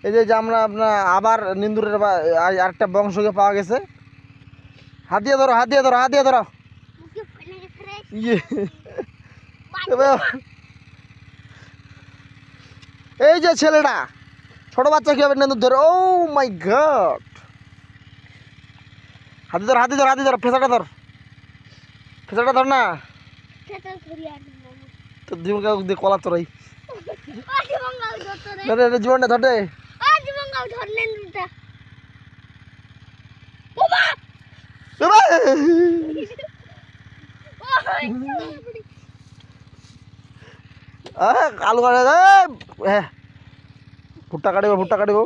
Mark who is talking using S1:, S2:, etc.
S1: এই যে আমরা আপনার আবার নিন্দুরের আরেকটা বংশকে পাওয়া গেছে। হাত দিয়ে ধরো, হাত দিয়ে ধরো, হাত দিয়ে ধরো। ইয়ে এই যে ছেলেটা ছোট বাচ্চা কিভাবে নিন্দুর ধরে। ও মাই গড, হাতি ধর, হাতি ধর, হাতি ধর, ফেসাটা ধর, ফেসাটা ধর না। তোর জীবন দিয়ে কলা চড়াই জীবনটা ধরে। আলু কাটে, হ্যাঁ ভুট্টা কাটিব, ভুট্টা কাটিব।